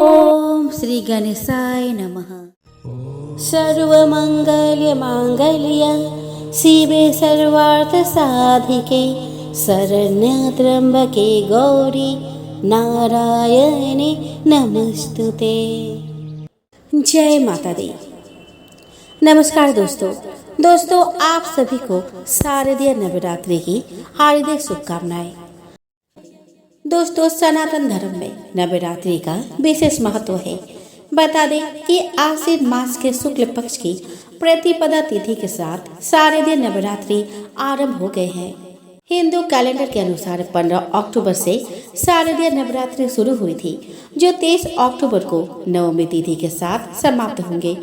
ओम श्री गणेशाय नमः। सर्वमंगल्यमांगल्ये शिवे सर्वार्थसाधिके शरण्ये त्र्यंबके गौरी नारायणे नमस्तुते। जय माता दी। नमस्कार दोस्तों आप सभी को शारदीय नवरात्रि की हार्दिक शुभकामनाएं। दोस्तों सनातन धर्म में नवरात्रि का विशेष महत्व है। बता दें कि आश्विन मास के शुक्ल पक्ष की प्रतिपदा तिथि के साथ शारदीय नवरात्रि आरंभ हो गए हैं। हिंदू कैलेंडर के अनुसार 15 अक्टूबर से शारदीय नवरात्रि शुरू हुई थी, जो 23 अक्टूबर को नवमी तिथि के साथ समाप्त होंगे।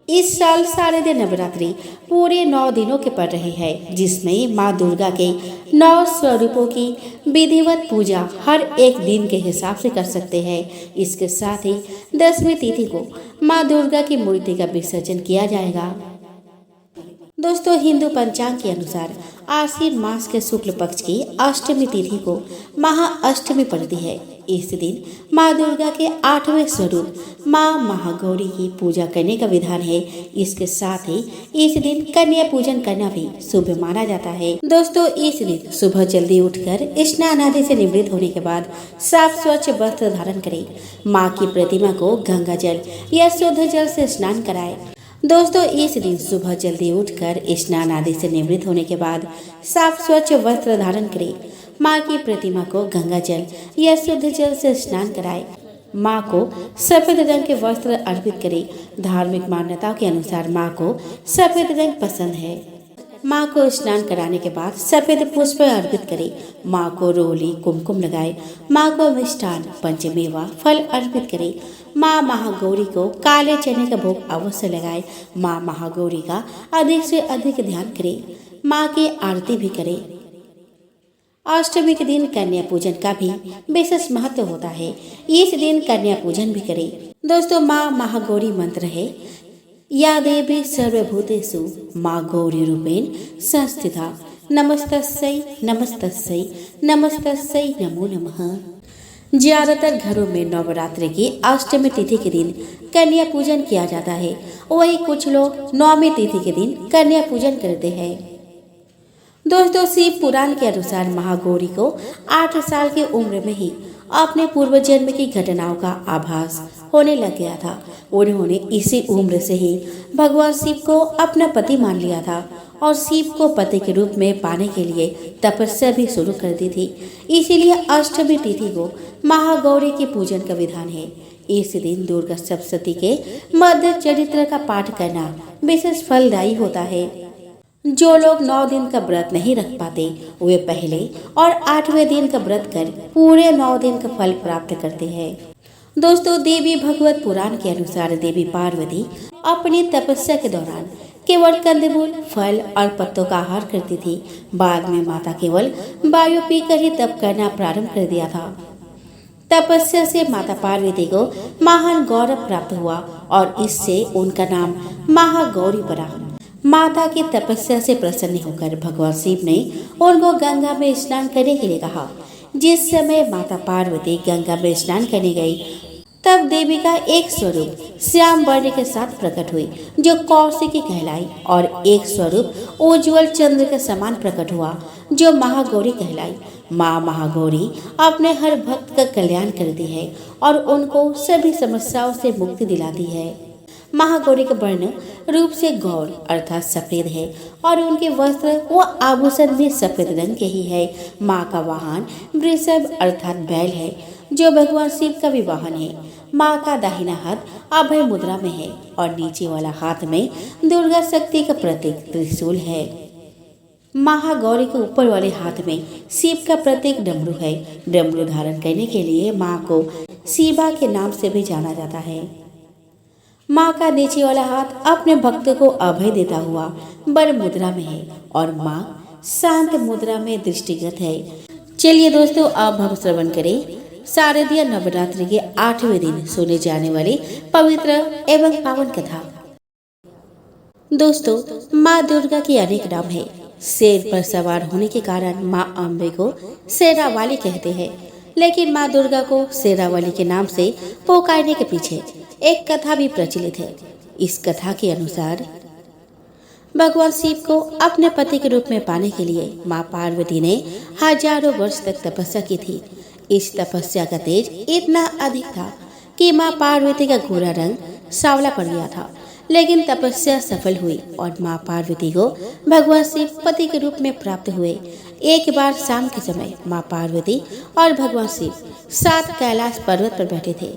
इस साल शारदीय नवरात्रि पूरे 9 दिनों के पड़ रहे हैं, जिसमें माँ दुर्गा के 9 स्वरूपों की विधिवत पूजा हर एक दिन के हिसाब से कर सकते हैं। इसके साथ ही 10वीं तिथि को माँ दुर्गा की मूर्ति का विसर्जन किया जाएगा। दोस्तों हिंदू पंचांग के अनुसार आश्विन मास के शुक्ल पक्ष की अष्टमी तिथि को महाअष्टमी पड़ती है। इस दिन माँ दुर्गा के 8वें स्वरूप माँ महागौरी की पूजा करने का विधान है। इसके साथ ही इस दिन कन्या पूजन करना भी शुभ माना जाता है। दोस्तों इस दिन सुबह जल्दी उठकर स्नान आदि से निवृत्त होने के बाद साफ स्वच्छ वस्त्र धारण करें। माँ की प्रतिमा को गंगा जल या शुद्ध जल से स्नान कराएं। दोस्तों इस दिन सुबह जल्दी उठकर स्नान आदि से निवृत्त होने के बाद साफ स्वच्छ वस्त्र धारण करें। माँ की प्रतिमा को गंगा जल या शुद्ध जल से स्नान कराएं। माँ को सफेद रंग के वस्त्र अर्पित करें। धार्मिक मान्यताओं के अनुसार माँ को सफेद रंग पसंद है। माँ को स्नान कराने के बाद सफेद पुष्प अर्पित करें। माँ को रोली कुमकुम लगाए। माँ को मिष्ठान पंचमेवा फल अर्पित करें। माँ महागौरी को काले चने का भोग अवश्य लगाए। माँ महागौरी का अधिक से अधिक ध्यान करें। माँ की आरती भी करें। अष्टमी के दिन कन्या पूजन का भी विशेष महत्व होता है। इस दिन कन्या पूजन भी करें। दोस्तों माँ महागौरी मंत्र है, या देवी सर्वभूतेषु माँ गौरी रूपेण संस्थिता नमस्तस्यै नमस्तस्यै नमस्तस्यै नमो नमः। ज्यादातर घरों में नवरात्रि की अष्टमी तिथि के दिन कन्या पूजन किया जाता है। वही कुछ लोग नौमी तिथि के दिन कन्या पूजन करते हैं। दोस्तों शिव पुराण के अनुसार महागौरी को 8 साल की उम्र में ही अपने पूर्व जन्म की घटनाओं का आभास होने लग गया था। उन्होंने इसी उम्र से ही भगवान शिव को अपना पति मान लिया था और शिव को पति के रूप में पाने के लिए तपस्या भी शुरू कर दी थी। इसीलिए अष्टमी तिथि को महागौरी की पूजन का विधान है। इस दिन दुर्गा सप्तशती के मध्य चरित्र का पाठ करना विशेष फलदायी होता है। जो लोग 9 दिन का व्रत नहीं रख पाते वे पहले और 8वें दिन का व्रत कर पूरे 9 दिन का फल प्राप्त करते हैं। दोस्तों देवी भागवत पुराण के अनुसार देवी पार्वती अपनी तपस्या के दौरान केवल कंदमूल फल और पत्तों का आहार करती थी। बाद में माता केवल वायु पीकर ही तप करना प्रारंभ कर दिया था। तपस्या से माता पार्वती को महान गौरव प्राप्त हुआ और इससे उनका नाम महागौरी पड़ा। माता की तपस्या से प्रसन्न होकर भगवान शिव ने उनको गंगा में स्नान करने के लिए कहा। जिस समय माता पार्वती गंगा में स्नान करने गई, तब देवी का एक स्वरूप श्याम वर्ण के साथ प्रकट हुई, जो कौशिकी कहलाई, और एक स्वरूप उज्ज्वल चंद्र के समान प्रकट हुआ, जो महागौरी कहलाई। माँ महागौरी अपने हर भक्त का कल्याण करती है और उनको सभी समस्याओं से मुक्ति दिलाती है। महागौरी का वर्ण रूप से गौर अर्थात सफेद है और उनके वस्त्र व आभूषण भी सफेद रंग के ही है। माँ का वाहन वृषभ अर्थात बैल है, जो भगवान शिव का भी वाहन है। माँ का दाहिना हाथ अभय मुद्रा में है और नीचे वाला हाथ में दुर्गा शक्ति का प्रतीक त्रिशूल है। महागौरी के ऊपर वाले हाथ में शिव का प्रतीक डमरू है। डमरू धारण करने के लिए माँ को शिवा के नाम से भी जाना जाता है। माँ का नीचे वाला हाथ अपने भक्त को अभय देता हुआ बर मुद्रा में है और माँ शांत मुद्रा में दृष्टिगत है। चलिए दोस्तों अब हम श्रवण करें शारदीय नवरात्रि के 8वें दिन सुने जाने वाली पवित्र एवं पावन कथा। दोस्तों माँ दुर्गा की अनेक नाम है। शेर पर सवार होने के कारण माँ अम्बे को शेरा वाली कहते हैं। लेकिन माँ दुर्गा को शेरावाली के नाम से पुकारने के पीछे एक कथा भी प्रचलित है। इस कथा के अनुसार भगवान शिव को अपने पति के रूप में पाने के लिए माँ पार्वती ने हजारों वर्ष तक तपस्या की थी। इस तपस्या का तेज इतना अधिक था कि माँ पार्वती का गोरा रंग सांवला पड़ गया था। लेकिन तपस्या सफल हुई और माँ पार्वती को भगवान शिव पति के रूप में प्राप्त हुए। एक बार शाम के समय माँ पार्वती और भगवान शिव सात कैलाश पर्वत पर बैठे थे।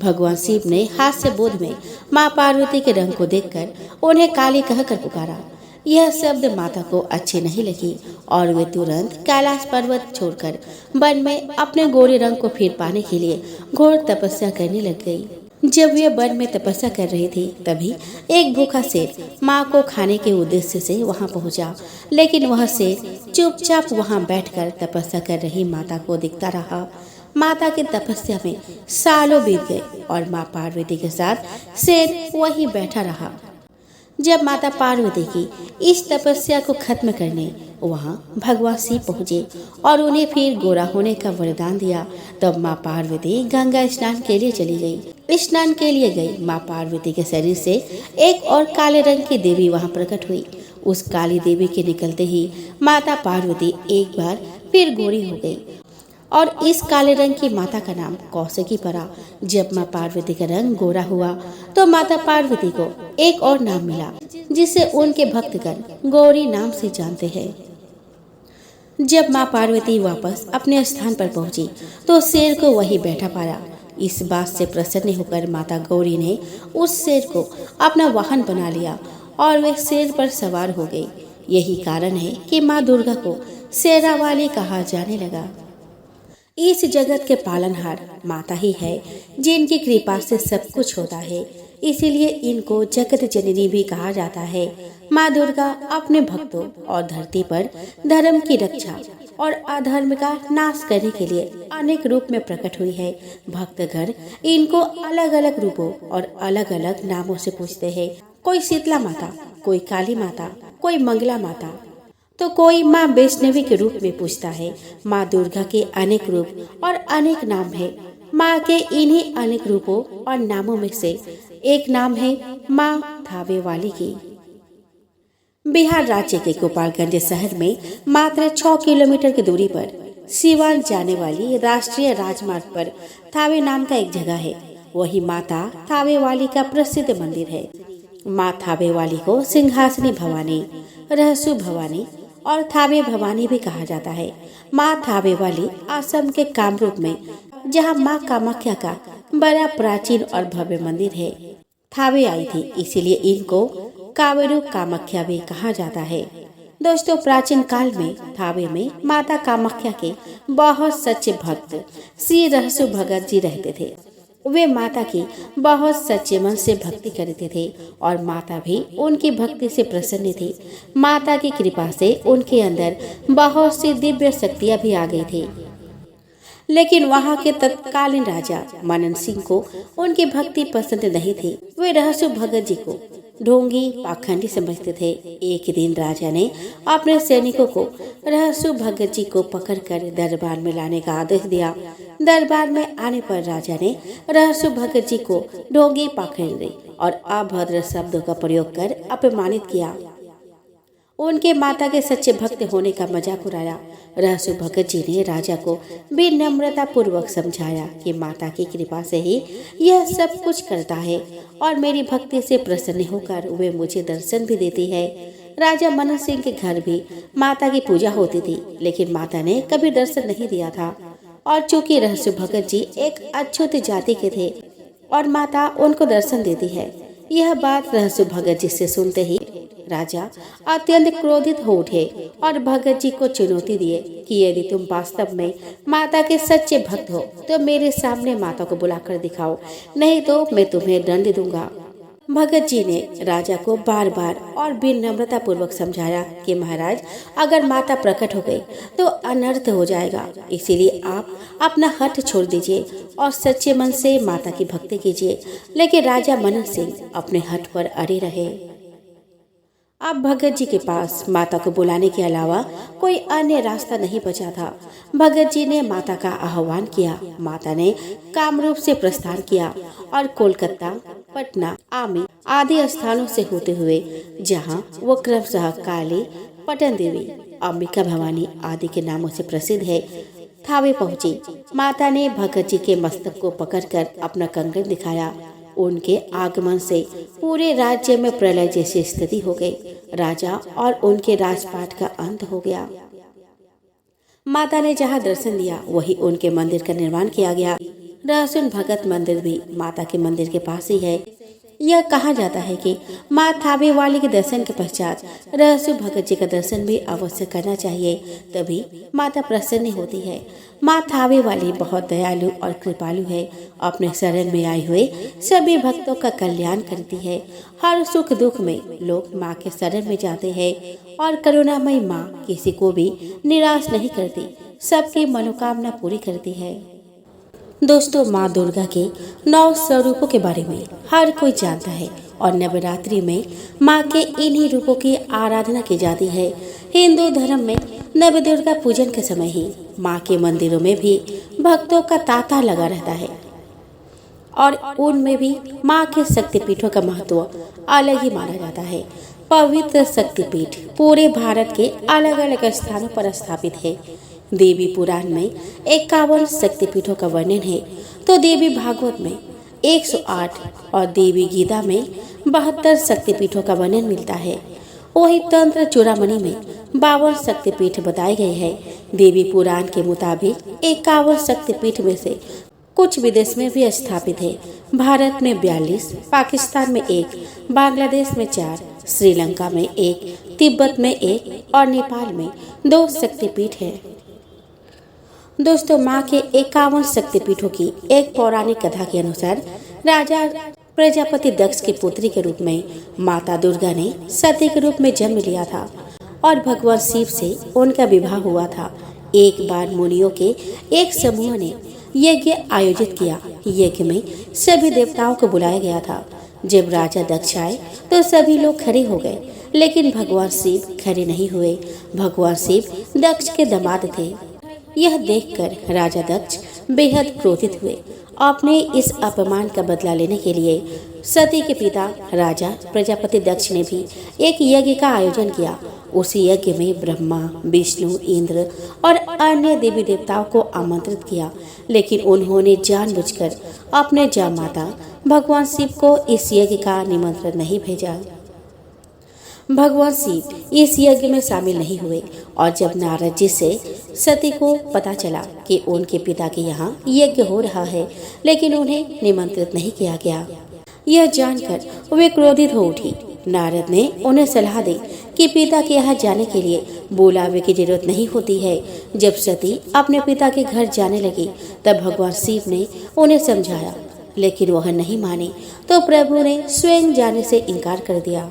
भगवान शिव ने हास्य बोध में माँ पार्वती के रंग को देखकर उन्हें काली कहकर पुकारा। यह शब्द माता को अच्छी नहीं लगी और वे तुरंत कैलाश पर्वत छोड़कर वन में अपने गोरे रंग को फिर पाने के लिए घोर तपस्या करने लग गई। जब वे वन में तपस्या कर रही थी तभी एक भूखा शेर माँ को खाने के उद्देश्य से वहाँ पहुँचा। लेकिन वह शेर चुपचाप वहाँ बैठकर तपस्या कर रही माता को देखता रहा। माता की तपस्या में सालों बीत गए और माँ पार्वती के साथ शेर वहीं बैठा रहा। जब माता पार्वती की इस तपस्या को खत्म करने वहाँ भगवान शिव पहुँचे और उन्हें फिर गोरा होने का वरदान दिया, तब माँ पार्वती गंगा स्नान के लिए चली गई। स्नान के लिए गई माँ पार्वती के शरीर से एक और काले रंग की देवी वहाँ प्रकट हुई। उस काली देवी के निकलते ही माता पार्वती एक बार फिर गोरी हो गई और इस काले रंग की माता का नाम कौशिकी पड़ा। जब माँ पार्वती का रंग गोरा हुआ तो माता पार्वती को एक और नाम मिला जिसे उनके भक्तगण गौरी नाम से जानते हैं। जब माँ पार्वती वापस अपने स्थान पर पहुंची तो शेर को वहीं बैठा पाया। इस बात से प्रसन्न होकर माता गौरी ने उस शेर को अपना वाहन बना लिया और वे शेर पर सवार हो गई। यही कारण है कि माँ दुर्गा को शेरावाली कहा जाने लगा। इस जगत के पालनहार माता ही है जिनकी कृपा से सब कुछ होता है, इसीलिए इनको जगत जननी भी कहा जाता है। माँ दुर्गा अपने भक्तों और धरती पर धर्म की रक्षा और अधर्म का नाश करने के लिए अनेक रूप में प्रकट हुई है। भक्तगण इनको अलग अलग रूपों और अलग अलग नामों से पूछते हैं। कोई शीतला माता, कोई काली माता, कोई मंगला माता तो कोई माँ वैष्णवी के रूप में पूछता है। माँ दुर्गा के अनेक रूप और अनेक नाम है। माँ के इन्हीं अनेक रूपों और नामों में से एक नाम है माँ थावे वाली की। बिहार राज्य के गोपालगंज शहर में मात्र 6 किलोमीटर की दूरी पर सिवान जाने वाली राष्ट्रीय राजमार्ग पर थावे नाम का एक जगह है। वही माता थावे वाली का प्रसिद्ध मंदिर है। माँ थावे वाली को सिंहासनी भवानी, रहसु भवानी और थावे भवानी भी कहा जाता है। माँ थावे वाली असम के कामरूप में जहाँ माँ कामाख्या का बड़ा प्राचीन और भव्य मंदिर है थावे आई थी, इसीलिए इनको कावेरू कामाख्या भी कहा जाता है। दोस्तों, प्राचीन काल में थावे में माता कामाख्या के बहुत सच्चे भक्त श्री रहसु भगत जी रहते थे। वे माता की बहुत सच्चे मन से भक्ति करते थे और माता भी उनकी भक्ति से प्रसन्न थी। माता की कृपा से उनके अंदर बहुत सी दिव्य शक्तियां भी आ गई थी। लेकिन वहां के तत्कालीन राजा मनन सिंह को उनकी भक्ति पसंद नहीं थी। वे रहसु भगत जी को ढोंगी पाखंडी समझते थे। एक दिन राजा ने अपने सैनिकों को रहसु भगत जी को पकड़कर दरबार में लाने का आदेश दिया। दरबार में आने पर राजा ने रहसु भगत जी को ढोंगी पाखंडी और अभद्र शब्दों का प्रयोग कर अपमानित किया। उनके माता के सच्चे भक्त होने का मजाक उड़ाया। रहसु भगत जी ने राजा को विनम्रता पूर्वक समझाया कि माता की कृपा से ही यह सब कुछ करता है और मेरी भक्ति से प्रसन्न होकर वे मुझे दर्शन भी देती है। राजा मनन सिंह के घर भी माता की पूजा होती थी, लेकिन माता ने कभी दर्शन नहीं दिया था। और चूंकि रहसु भगत जी एक अछूत जाति के थे और माता उनको दर्शन देती है, यह बात रहसु भगत जी से सुनते ही राजा अत्यंत क्रोधित हो उठे और भगत जी को चुनौती दिए कि यदि तुम वास्तव में माता के सच्चे भक्त हो तो मेरे सामने माता को बुलाकर दिखाओ, नहीं तो मैं तुम्हें दंड दूंगा। भगत जी ने राजा को बार बार और विनम्रता पूर्वक समझाया कि महाराज, अगर माता प्रकट हो गई तो अनर्थ हो जाएगा, इसीलिए आप अपना हठ छोड़ दीजिए और सच्चे मन से माता की भक्ति कीजिए। लेकिन राजा मनन सिंह अपने हठ पर अड़े रहे। अब भगत जी के पास माता को बुलाने के अलावा कोई अन्य रास्ता नहीं बचा था। भगत जी ने माता का आह्वान किया। माता ने कामरूप से प्रस्थान किया और कोलकाता, पटना, आमी आदि स्थानों से होते हुए जहां वो क्रमशः काली, पटन देवी, अंबिका भवानी आदि के नामों से प्रसिद्ध है, थावे पहुंची। माता ने भगत जी के मस्तक को पकड़कर अपना कंगन दिखाया। उनके आगमन से पूरे राज्य में प्रलय जैसी स्थिति हो गई। राजा और उनके राजपाट का अंत हो गया। माता ने जहाँ दर्शन दिया वही उनके मंदिर का निर्माण किया गया। रहसुन भगत मंदिर भी माता के मंदिर के पास ही है। यह कहा जाता है कि माँ थावे वाली के दर्शन के पश्चात रहसु भगत जी का दर्शन भी अवश्य करना चाहिए, तभी माता प्रसन्न होती है। माँ थावे वाली बहुत दयालु और कृपालु है। अपने शरण में आए हुए सभी भक्तों का कल्याण करती है। हर सुख दुख में लोग माँ के शरण में जाते हैं और करुणामयी माँ किसी को भी निराश नहीं करती, सबकी मनोकामना पूरी करती है। दोस्तों, माँ दुर्गा के 9 स्वरूपों के बारे में हर कोई जानता है और नवरात्रि में माँ के इन्हीं रूपों की आराधना की जाती है। हिंदू धर्म में नव दुर्गा पूजन के समय ही माँ के मंदिरों में भी भक्तों का तांता लगा रहता है और उनमें भी माँ के शक्तिपीठों का महत्व अलग ही माना जाता है। पवित्र शक्तिपीठ पूरे भारत के अलग अलग स्थानों पर स्थापित है। देवी पुराण में 51 शक्तिपीठों का वर्णन है, तो देवी भागवत में 108 और देवी गीता में 72 शक्तिपीठों का वर्णन मिलता है। वही तंत्र चूड़ामणि में 52 शक्तिपीठ बताए गए हैं। देवी पुराण के मुताबिक 51 शक्तिपीठ में से कुछ विदेश में भी स्थापित है। भारत में 42, पाकिस्तान में 1, बांग्लादेश में 4, श्रीलंका में 1, तिब्बत में 1 और नेपाल में 2 शक्तिपीठ है। दोस्तों, माँ के 51 शक्तिपीठों की एक पौराणिक कथा के अनुसार राजा प्रजापति दक्ष की पुत्री के रूप में माता दुर्गा ने सती के रूप में जन्म लिया था और भगवान शिव से उनका विवाह हुआ था। एक बार मुनियों के एक समूह ने यज्ञ आयोजित किया। यज्ञ में सभी देवताओं को बुलाया गया था। जब राजा दक्ष आए तो सभी लोग खड़े हो गए, लेकिन भगवान शिव खड़े नहीं हुए। भगवान शिव दक्ष के दामाद थे। यह देखकर राजा दक्ष बेहद क्रोधित हुए। अपने इस अपमान का बदला लेने के लिए सती के पिता राजा प्रजापति दक्ष ने भी एक यज्ञ का आयोजन किया। उसी यज्ञ में ब्रह्मा, विष्णु, इंद्र और अन्य देवी देवताओं को आमंत्रित किया, लेकिन उन्होंने जानबूझकर अपने जामाता भगवान शिव को इस यज्ञ का निमंत्रण नहीं भेजा। भगवान शिव इस यज्ञ में शामिल नहीं हुए और जब नारद जी से सती को पता चला कि उनके पिता के यहाँ यज्ञ हो रहा है लेकिन उन्हें निमंत्रित नहीं किया गया, यह जानकर वे क्रोधित हो उठी। नारद ने उन्हें सलाह दी कि पिता के यहाँ जाने के लिए बुलावे की जरूरत नहीं होती है। जब सती अपने पिता के घर जाने लगी तब भगवान शिव ने उन्हें समझाया, लेकिन वह नहीं माने, तो प्रभु ने स्वयं जाने से इनकार कर दिया।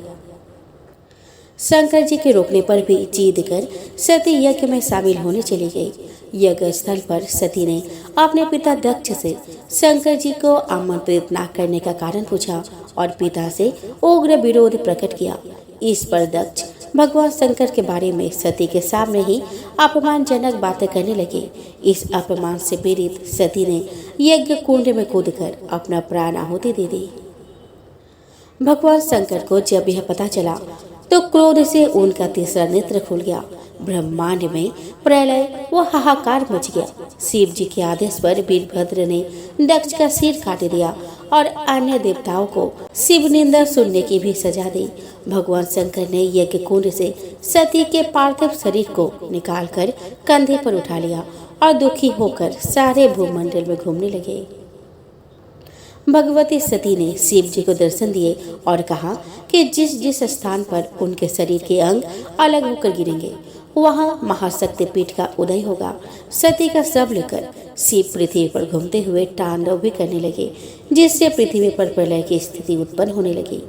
शंकर जी के रोकने पर भी जिद कर सती यज्ञ में शामिल होने चली गई। यज्ञ स्थल पर सती ने अपने पिता दक्ष से शंकर जी को आमंत्रित न करने का कारण पूछा और पिता से उग्र विरोध प्रकट किया। इस पर दक्ष भगवान शंकर के बारे में सती के सामने ही अपमानजनक बातें करने लगे। इस अपमान से पीड़ित सती ने यज्ञ कुंड में कूदकर अपना प्राण आहुति दे दी। भगवान शंकर को जब यह पता चला तो क्रोध से उनका तीसरा नेत्र खुल गया। ब्रह्मांड में प्रलय व हाहाकार मच गया। शिव जी के आदेश पर वीरभद्र ने दक्ष का सिर काट दिया और अन्य देवताओं को शिव निंदा सुनने की भी सजा दी। भगवान शंकर ने यज्ञ कुंड से सती के पार्थिव शरीर को निकालकर कंधे पर उठा लिया और दुखी होकर सारे भूमंडल में घूमने लगे। भगवती सती ने शिव जी को दर्शन दिए और कहा कि जिस जिस स्थान पर उनके शरीर के अंग अलग होकर गिरेंगे वहां महाशक्तिपीठ का उदय होगा। सती का शव लेकर शिव पृथ्वी पर घूमते हुए तांडव भी करने लगे, जिससे पृथ्वी पर प्रलय की स्थिति उत्पन्न होने लगी।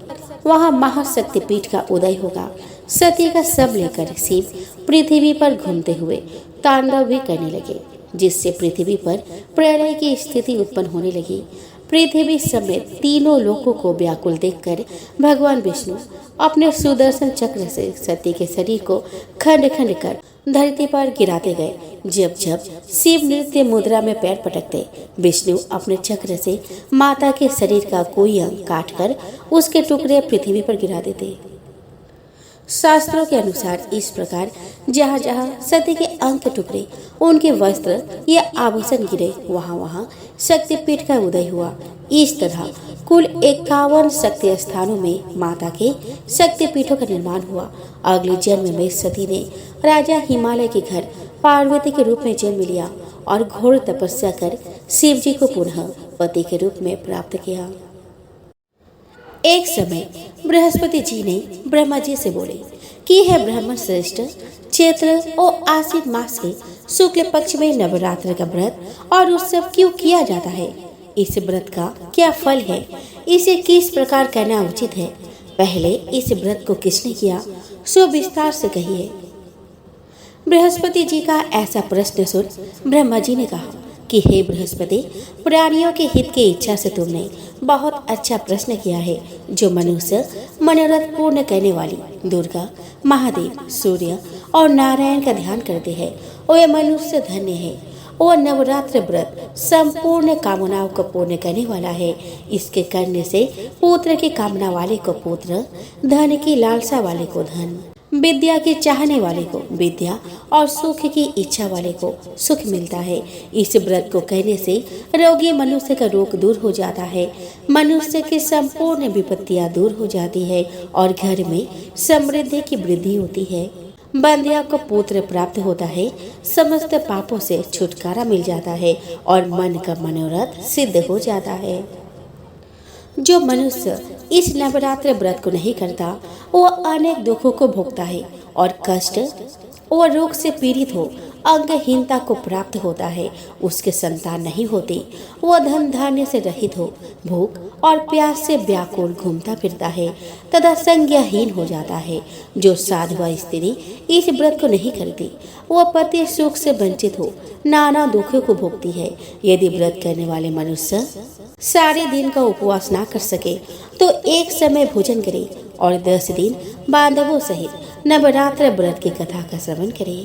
वहां महाशक्तिपीठ का उदय होगा। सती का शव लेकर शिव पृथ्वी पर घूमते हुए तांडव भी करने लगे, जिससे पृथ्वी पर प्रलय की स्थिति उत्पन्न होने लगी। पृथ्वी समेत तीनों लोकों को व्याकुल देखकर भगवान विष्णु अपने सुदर्शन चक्र से सती के शरीर को खंड खंड कर धरती पर गिराते गए। जब जब शिव नृत्य मुद्रा में पैर पटकते, विष्णु अपने चक्र से माता के शरीर का कोई अंग काटकर उसके टुकड़े पृथ्वी पर गिरा देते। शास्त्रों के अनुसार इस प्रकार जहाँ जहाँ सती के अंग के टुकड़े, उनके वस्त्र या आभूषण गिरे, वहाँ वहाँ शक्तिपीठ का उदय हुआ। इस तरह कुल 51 शक्ति स्थानों में माता के शक्तिपीठों का निर्माण हुआ। अगले जन्म में सती ने राजा हिमालय के घर पार्वती के रूप में जन्म लिया और घोर तपस्या कर शिव जी को पुनः पति के रूप में प्राप्त किया। एक समय बृहस्पति जी ने ब्रह्मा जी से बोले कि है ब्राह्मण श्रेष्ठ, चैत्र और आश्विन मास के शुक्ल पक्ष में नवरात्र का व्रत और उत्सव क्यों किया जाता है? इस व्रत का क्या फल है? इसे किस प्रकार करना उचित है? पहले इस व्रत को किसने किया, सो विस्तार से कहिए। बृहस्पति जी का ऐसा प्रश्न सुन ब्रह्मा जी ने कहा कि हे बृहस्पति, प्राणियों के हित की इच्छा से तुमने बहुत अच्छा प्रश्न किया है। जो मनुष्य मनोरथ पूर्ण करने वाली दुर्गा, महादेव, सूर्य और नारायण का ध्यान करते हैं, वह मनुष्य धन्य है। वह नवरात्र व्रत संपूर्ण कामनाओं को पूर्ण करने वाला है। इसके करने से पुत्र की कामना वाले को पुत्र, धन की लालसा वाले को धन, विद्या के चाहने वाले को विद्या और सुख की इच्छा वाले को सुख मिलता है। इस व्रत को करने से रोगी मनुष्य का रोग दूर हो जाता है, मनुष्य की संपूर्ण विपत्तियां दूर हो जाती है और घर में समृद्धि की वृद्धि होती है। बंध्या को पुत्र प्राप्त होता है, समस्त पापों से छुटकारा मिल जाता है और मन का मनोरथ सिद्ध हो जाता है। जो मनुष्य इस नवरात्र व्रत को नहीं करता, वह अनेक दुखों को भोगता है और कष्ट और रोग से पीड़ित हो, अंगहीनता को प्राप्त होता है, उसके संतान नहीं होती, वह धन धान्य से रहित हो, भूख और प्यास से व्याकुल घूमता फिरता है तथा संज्ञाहीन हो जाता है। जो साधवा स्त्री इस व्रत को नहीं करती, वह पति सुख से वंचित हो नाना दुखों को भोगती है। यदि व्रत करने वाले मनुष्य सारे दिन का उपवास ना कर सके तो एक समय भोजन करे और 10 दिन बांधवों सहित नवरात्र व्रत की कथा का श्रवण करे।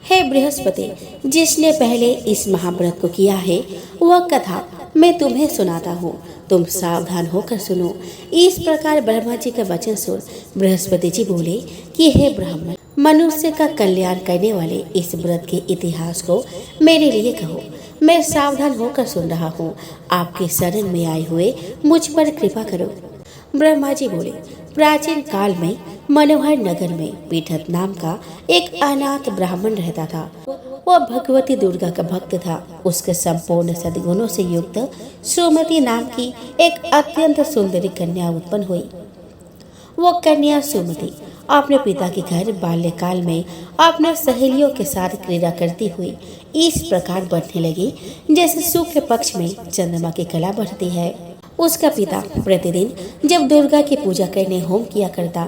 हे बृहस्पति, जिसने पहले इस महाव्रत को किया है, वह कथा मैं तुम्हें सुनाता हूँ, तुम सावधान होकर सुनो। इस प्रकार ब्रह्मा जी का वचन सुन बृहस्पति जी बोले कि हे ब्राह्मण, मनुष्य का कल्याण करने वाले इस व्रत के इतिहास को मेरे लिए कहो। मैं सावधान होकर सुन रहा हूँ, आपके शरण में आए हुए मुझ पर कृपा करो। ब्रह्मा जी बोले, प्राचीन काल में मनोहर नगर में पीठत नाम का एक अनाथ ब्राह्मण रहता था। वह भगवती दुर्गा का भक्त था। उसके संपूर्ण सद्गुणों से युक्त सुमति नाम की एक अत्यंत सुंदरी कन्या उत्पन्न हुई। वो कन्या सुमति अपने पिता के घर बाल्यकाल में अपने सहेलियों के साथ क्रीड़ा करती हुई इस प्रकार बढ़ने लगी जैसे शुक्ल पक्ष में चंद्रमा की कला बढ़ती है। उसका पिता प्रतिदिन जब दुर्गा की पूजा करने होम किया करता,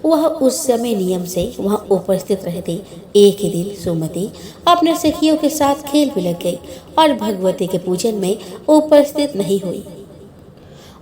वह उस समय नियम से वहां उपस्थित रहते। एक ही दिन सुमति अपने सखियों के साथ खेल में लग गई और भगवती के पूजन में उपस्थित नहीं हुई।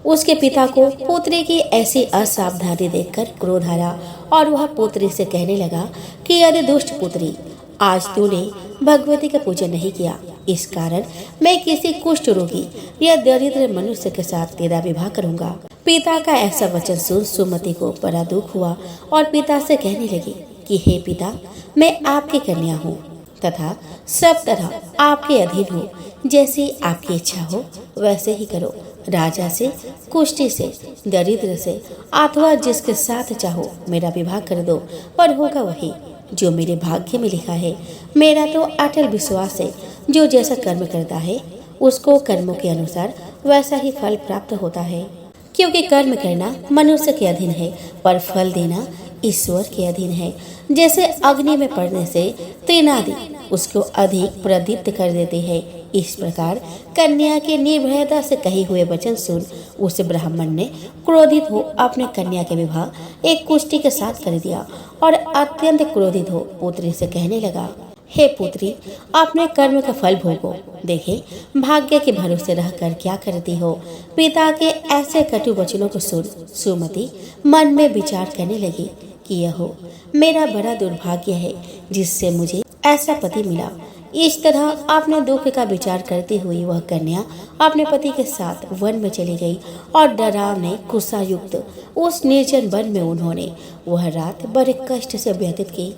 उसके पिता को पुत्री की ऐसी असावधानी देखकर क्रोध आया और वह पुत्री से कहने लगा कि अरे दुष्ट पुत्री, आज तूने भगवती का पूजन नहीं किया, इस कारण मैं किसी कुष्ठ रोगी या दरिद्र मनुष्य के साथ तेरा विवाह करूंगा। पिता का ऐसा वचन सुन सुमति को बड़ा दुख हुआ और पिता से कहने लगी कि हे पिता, मैं आपकी कन्या हूँ तथा सब तरह आपके अधीन हूँ। जैसी आपकी इच्छा हो वैसे ही करो। राजा से, कुष्ठी से, दरिद्र से अथवा जिसके साथ चाहो मेरा विवाह कर दो, पर होगा वही जो मेरे भाग्य में लिखा है। मेरा तो अटल विश्वास है, जो जैसा कर्म करता है उसको कर्मों के अनुसार वैसा ही फल प्राप्त होता है। क्योंकि कर्म करना मनुष्य के अधीन है, पर फल देना ईश्वर के अधीन है। जैसे अग्नि में पड़ने से तृणादि उसको अधिक प्रदीप्त कर देते हैं, इस प्रकार कन्या के निर्भयता से कहे हुए वचन सुन उस ब्राह्मण ने क्रोधित हो अपने कन्या के विवाह एक कुष्ठी के साथ कर दिया और अत्यंत क्रोधित हो पुत्री से कहने लगा, हे पुत्री, अपने कर्म का फल भोगो। देखे भाग्य के भरोसे रहकर क्या करती हो। पिता के ऐसे कटु वचनों को सुन सुमति मन में विचार करने लगी कि यह मेरा बड़ा दुर्भाग्य है जिससे मुझे ऐसा पति मिला। इस तरह अपने दुख का विचार करती हुई वह कन्या अपने पति के साथ वन में चली गई और डरावने गुस्सा युक्त उस निर्जन वन में उन्होंने वह रात बड़े कष्ट से व्यतीत की।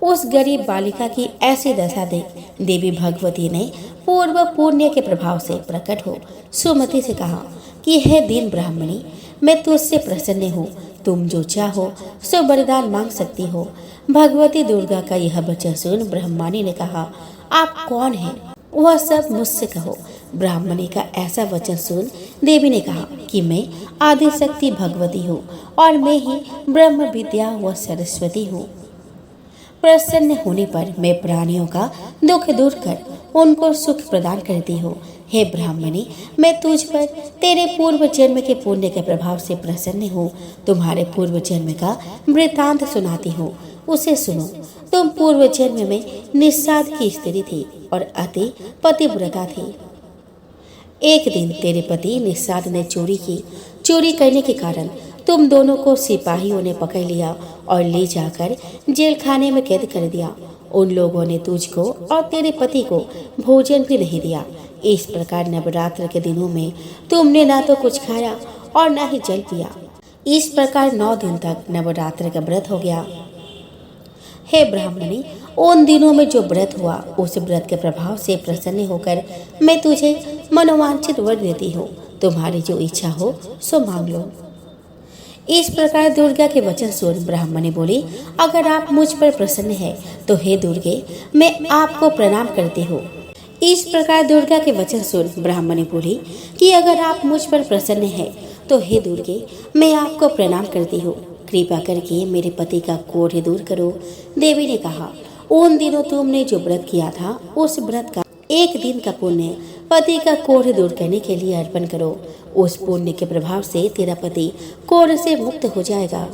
उस गरीब बालिका की ऐसी दशा देख देवी भगवती ने पूर्व पुण्य के प्रभाव से प्रकट हो सुमति से कहा कि हे दीन ब्राह्मणी, मैं तुझसे प्रसन्न हूँ। तुम जो चाहो सो वरदान मांग सकती हो। भगवती दुर्गा का यह वचन सुन ब्रह्मणी ने कहा, आप कौन हैं? वह सब मुझसे कहो। ब्राह्मणी का ऐसा वचन सुन देवी ने कहा कि मैं आदिशक्ति भगवती हूँ और मैं ही ब्रह्म विद्या व सरस्वती हूँ। प्रसन्न होने पर मैं प्राणियों का दुख दूर कर उनको सुख प्रदान करती हूँ। हे ब्राह्मणी, मैं तुझ पर तेरे पूर्व जन्म के पुण्य के प्रभाव से प्रसन्न हूँ। तुम्हारे पूर्व जन्म का वृतांत सुनाती हूँ, उसे सुनो। तुम पूर्व जन्म में निषाद की स्त्री थी और अति पतिव्रता थी। एक दिन तेरे पति निषाद ने चोरी की। चोरी करने के कारण तुम दोनों को सिपाहियों ने पकड़ लिया और ले जाकर जेल खाने में कैद कर दिया। उन लोगों ने तुझको और तेरे पति को भोजन भी नहीं दिया। इस प्रकार नवरात्र के दिनों में तुमने ना तो कुछ खाया और ना ही जल पिया। इस प्रकार 9 दिन तक नवरात्र का व्रत हो गया। हे ब्राह्मणी, उन दिनों में जो व्रत हुआ उस व्रत के प्रभाव से प्रसन्न होकर मैं तुझे मनोवांछित वर देती हूँ। तुम्हारी जो इच्छा हो सो मांग लो। इस प्रकार दुर्गा के वचन सुन ब्राह्मणी बोली, अगर आप मुझ पर प्रसन्न है तो हे दुर्गे, मैं आपको प्रणाम करती हूँ। इस प्रकार दुर्गा के वचन सुन ब्राह्मणी बोली कि अगर आप मुझ पर प्रसन्न है तो हे दुर्गे, मैं आपको प्रणाम करती हूँ। कृपा करके मेरे पति का कोढ़ दूर करो। देवी ने कहा, उन दिनों तुमने जो व्रत किया था उस व्रत का एक दिन का पुण्य पति का कोढ़ दूर करने के लिए अर्पण करो। उस पुण्य के प्रभाव से तेरा पति कोढ़ से मुक्त हो जाएगा।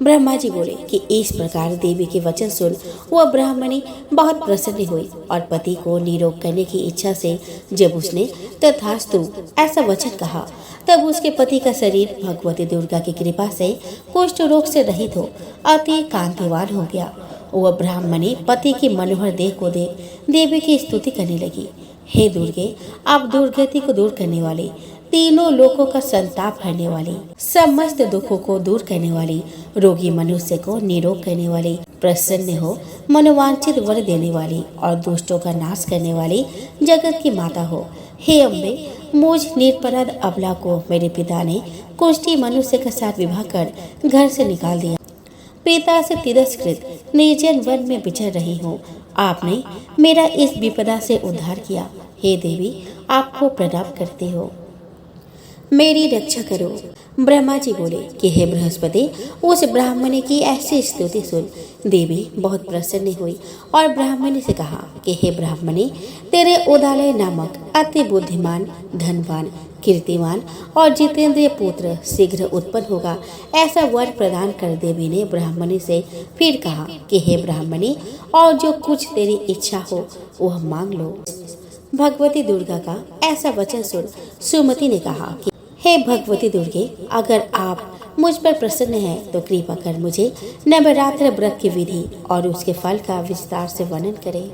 ब्रह्मा जी बोले कि इस प्रकार देवी के वचन सुन वह ब्राह्मणी बहुत प्रसन्न हुई और पति को निरोग करने की इच्छा से जब उसने तथास्तु ऐसा वचन कहा तब उसके पति का शरीर भगवती दुर्गा की कृपा से कुष्ठ रोग से रहित हो अति कांतिवान हो गया। वह ब्राह्मणी पति की मनोहर देह को देख देवी की स्तुति करने लगी। हे दुर्गे, आप दुर्गति को दूर करने वाली, तीनों लोकों का संताप हरने वाली, समस्त दुखों को दूर करने वाली, रोगी मनुष्य को निरोग करने वाली, प्रसन्न हो मनोवांछित वर देने वाली और दुष्टों का नाश करने वाली जगत की माता हो। हे अम्बे, मुझ निरपराध अबला को मेरे पिता ने कुष्ठी मनुष्य के साथ विवाह कर घर से निकाल दिया। पिता से तिरस्कृत निर्जन वन में विचर रही हूँ। आपने मेरा इस विपदा से उद्धार किया। हे देवी, आपको प्रणाम करती हो, मेरी रक्षा करो। ब्रह्मा जी बोले कि हे बृहस्पति, उस ब्राह्मणी की ऐसी स्तुति सुन देवी बहुत प्रसन्न हुई और ब्राह्मणी से कहा कि हे ब्राह्मणी, तेरे उदालय नामक अति बुद्धिमान, धनवान, कीर्तिमान और जितेंद्रिय पुत्र शीघ्र उत्पन्न होगा, ऐसा वर प्रदान कर देवी ने ब्राह्मणी से फिर कहा कि हे ब्राह्मणी, और जो कुछ तेरी इच्छा हो वह मांग लो। भगवती दुर्गा का ऐसा वचन सुन सुमति ने कहा कि हे भगवती दुर्गे, अगर आप मुझ पर प्रसन्न हैं तो कृपा कर मुझे नवरात्र व्रत की विधि और उसके फल का विस्तार से वर्णन करें।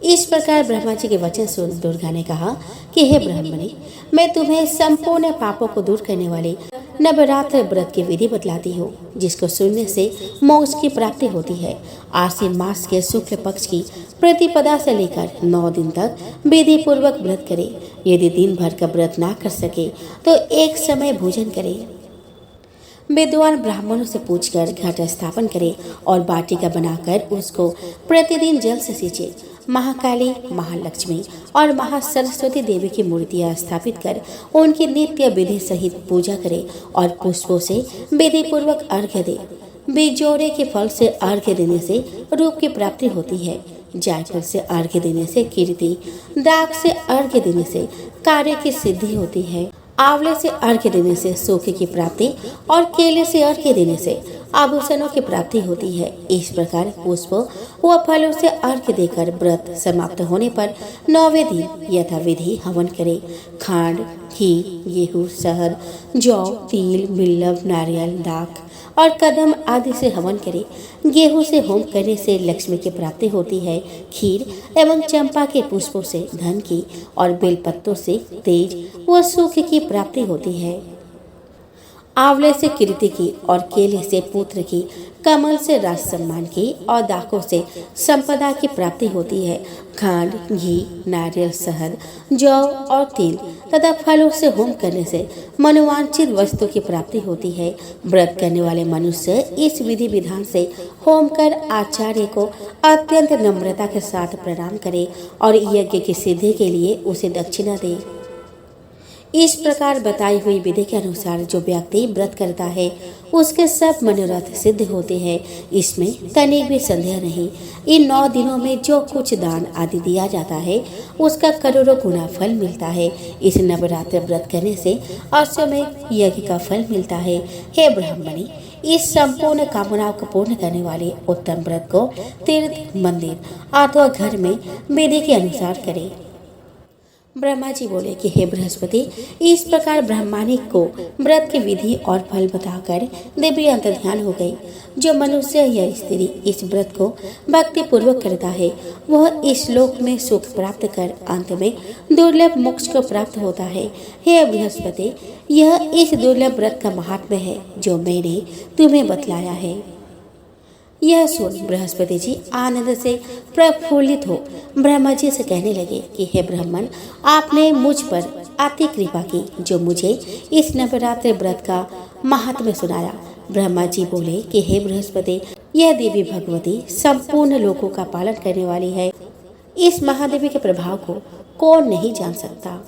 इस प्रकार ब्रह्मा जी के वचन सुन दुर्गा ने कहा कि हे ब्राह्मणी, मैं तुम्हें संपूर्ण पापों को दूर करने वाली नवरात्र व्रत की विधि बतलाती हूँ, जिसको सुनने से मोक्ष की प्राप्ति होती है। आश्विन मास के शुक्ल पक्ष की प्रतिपदा से लेकर 9 दिन तक विधि पूर्वक व्रत करे। यदि दिन भर का व्रत ना कर सके तो एक समय भोजन करे। विद्वान ब्राह्मणों से पूछकर घट स्थापन करे और बाटिका बनाकर उसको प्रतिदिन जल से सींचे। महाकाली, महालक्ष्मी और महासरस्वती देवी की मूर्तियां स्थापित कर उनकी नित्य विधि सहित पूजा करे और पुष्पों से विधि पूर्वक अर्घ्य दे। बिजोरे के फल से अर्घ्य देने से रूप की प्राप्ति होती है। जायफल से अर्घ्य देने से कीर्ति, दाग से अर्घ्य देने से कार्य की सिद्धि होती है। आंवले से अर्घ्य देने से सुख की प्राप्ति और केले से अर्घ्य देने से आभूषणों की प्राप्ति होती है। इस प्रकार पुष्पों व फलों से अर्घ्य देकर व्रत समाप्त होने पर 9वें दिन यथाविधि हवन करें। खांड, घी, गेहूँ, शहद, जौ, तिल, बिल्व, नारियल, दाख और कदम आदि से हवन करें। गेहूं से होम करने से लक्ष्मी की प्राप्ति होती है। खीर एवं चंपा के पुष्पों से धन की और बेलपत्तों से तेज व सुख की प्राप्ति होती है। आंवले से कीर्ति की और केले से पुत्र की, कमल से राज सम्मान की और दाखों से संपदा की प्राप्ति होती है। खांड, घी, नारियल, शहद, जौ और तिल तथा फलों से होम करने से मनोवांछित वस्तु की प्राप्ति होती है। व्रत करने वाले मनुष्य इस विधि विधान से होम कर आचार्य को अत्यंत नम्रता के साथ प्रणाम करे और यज्ञ की सिद्धि के लिए उसे दक्षिणा दे। इस प्रकार बताई हुई विधि के अनुसार जो व्यक्ति व्रत करता है उसके सब मनोरथ सिद्ध होते हैं। इसमें तनिक भी संदेह नहीं। इन 9 दिनों में जो कुछ दान आदि दिया जाता है उसका करोड़ों गुना फल मिलता है। इस नवरात्र व्रत करने से अश्वमेध यज्ञ का फल मिलता है। हे ब्राह्मणी, इस संपूर्ण कामनाओं को पूर्ण करने वाले उत्तम व्रत को तीर्थ, मंदिर अथवा घर में विधि के अनुसार करें। ब्रह्मा जी बोले कि हे बृहस्पति, इस प्रकार ब्रह्माणी को व्रत की विधि और फल बताकर देवी अंतर्ध्यान हो गई। जो मनुष्य या स्त्री इस व्रत को भक्ति पूर्वक करता है वह इस लोक में सुख प्राप्त कर अंत में दुर्लभ मोक्ष को प्राप्त होता है। हे बृहस्पति, यह इस दुर्लभ व्रत का महात्म्य है जो मैंने तुम्हें बतलाया है। यह सुन बृहस्पति जी आनंद से प्रफुल्लित हो ब्रह्मा जी से कहने लगे कि हे ब्राह्मण, आपने मुझ पर अति कृपा की जो मुझे इस नवरात्र व्रत का महात्म्य सुनाया। ब्रह्मा जी बोले कि हे बृहस्पति, यह देवी भगवती संपूर्ण लोकों का पालन करने वाली है। इस महादेवी के प्रभाव को कौन नहीं जान सकता।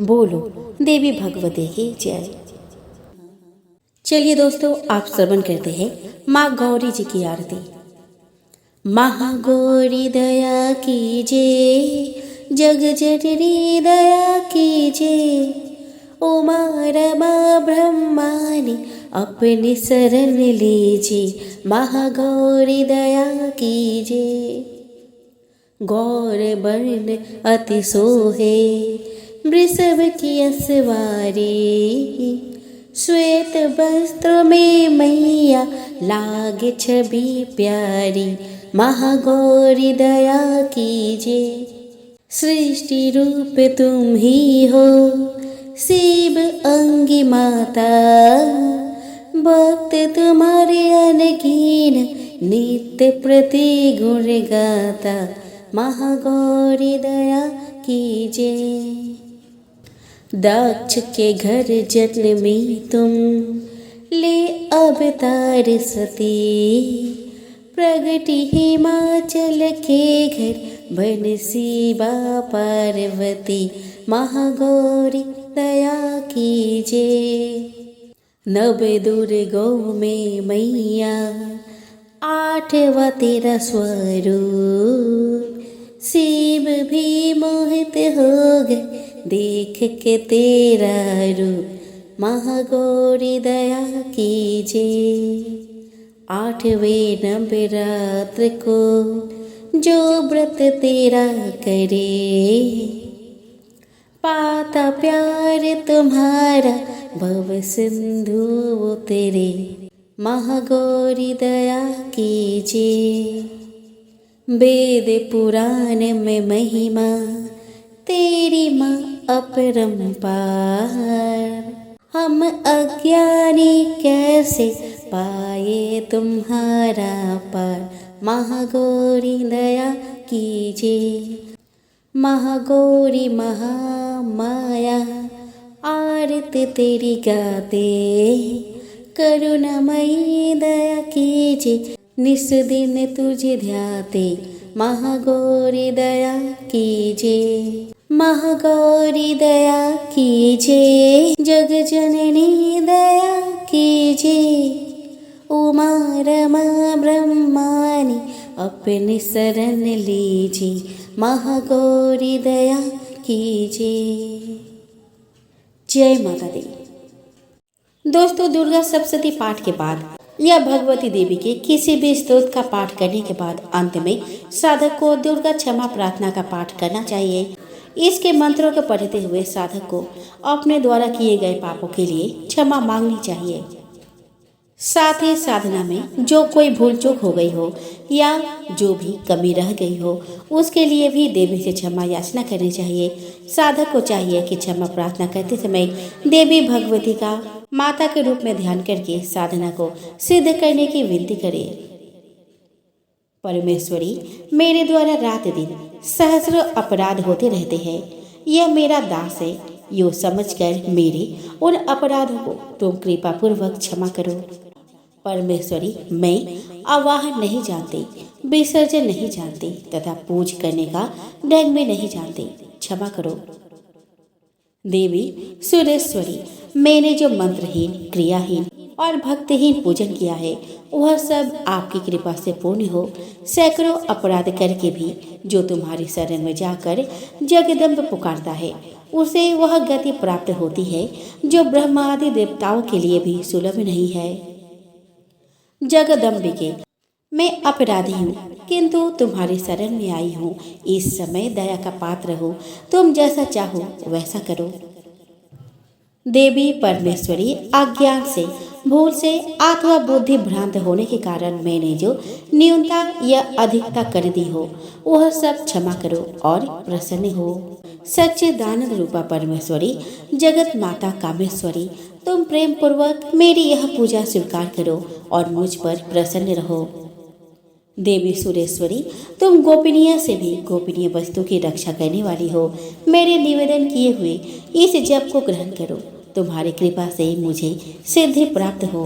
बोलो देवी भगवती की जय। चलिए दोस्तों, आप श्रवण करते हैं माँ गौरी जी की आरती। महागौरी दया कीजिए, जग जननी दया कीजिए, उमा रमा ब्रह्मानी अपनी शरण लीजिए। महागौरी दया कीजिए। गौर वर्ण अति सोहे, वृषभ की असवारी, श्वेत वस्त्र में मैया लागे छवि प्यारी। महागौरी दया कीजिए। सृष्टि रूप तुम ही हो, शिव अंगी माता, भक्त तुम्हारे अनगिन नित्य प्रति गुण गाता। महागौरी दया कीजिए। दक्ष के घर जन्मी तुम, ले अवतार सती, प्रगति हिमाचल के घर बन शिवा पार्वती। महागौरी दया कीजिए। नव दुर्गों में मैया 8वां तेरा स्वरूप, शिव भी मोहित हो गए देख के तेरा रूप। महागौरी दया कीजिए। 8वें नवरात्र को जो व्रत तेरा करे, पाता प्यार तुम्हारा भव सिंधु उतरे। महागौरी दया कीजिए। वेद पुराण में महिमा तेरी माँ अपरंपार, हम अज्ञानी कैसे पाए तुम्हारा पार। महागौरी दया कीजिए। महागौरी महामाया आरती तेरी गाते, करुणामयी दया कीजिए निस दिन तुझे ध्याते। महागौरी दया कीजिए। महागौरी दया कीजिए। जग जननी दया कीजिए। उमा रमा ब्रह्मानी अपनी शरण लीजिए। महागौरी दया कीजिए। जय माता दी। दोस्तों, दुर्गा सप्तशती पाठ के बाद यह भगवती देवी के किसी भी स्तोत्र का पाठ करने के बाद अंत में साधक को दुर्गा क्षमा प्रार्थना का पाठ करना चाहिए। इसके मंत्रों को पढ़ते हुए साधक को अपने द्वारा किए गए पापों के लिए क्षमा मांगनी चाहिए। साथ ही साधना में जो कोई भूल चूक हो गई हो या जो भी कमी रह गई हो उसके लिए भी देवी से क्षमा याचना करनी चाहिए। साधक को चाहिए कि क्षमा प्रार्थना करते समय देवी भगवती का माता के रूप में ध्यान करके साधना को सिद्ध करने की विनती करे। परमेश्वरी, मेरे द्वारा रात दिन सहस्र अपराध होते रहते हैं। यह मेरा दास है, यो समझकर मेरे उन अपराधों को तुम कृपा पूर्वक क्षमा करो। परमेश्वरी, मैं आवाहन नहीं जानती, विसर्जन नहीं जानती तथा पूज करने का ढंग में नहीं जानती, क्षमा करो। देवी सुरेश्वरी, मैंने जो मंत्रहीन, क्रियाहीन और भक्तिहीन पूजन किया है वह सब आपकी कृपा से पूर्ण हो। सैकड़ों अपराध करके भी जो तुम्हारी शरण में जाकर जगदम्ब पुकारता है उसे वह गति प्राप्त होती है जो ब्रह्मा आदि देवताओं के लिए भी सुलभ नहीं है। जगदम्बिके, मैं अपराधी हूँ किंतु तुम्हारी शरण में आई हूँ। इस समय दया का पात्र हो, तुम जैसा चाहो वैसा करो। देवी परमेश्वरी, अज्ञान से, भूल से अथवा बुद्धि भ्रांत होने के कारण मैंने जो न्यूनता या अधिकता कर दी हो वह सब क्षमा करो और प्रसन्न हो। सच्चिदानंद रूपा परमेश्वरी, जगत माता कामेश्वरी, तुम प्रेम पूर्वक मेरी यह पूजा स्वीकार करो और मुझ पर प्रसन्न रहो। देवी सुरेश्वरी, तुम गोपनीय से भी गोपनीय वस्तु की रक्षा करने वाली हो। मेरे निवेदन किए हुए इस जप को ग्रहण करो। तुम्हारी कृपा से मुझे सिद्धि प्राप्त हो।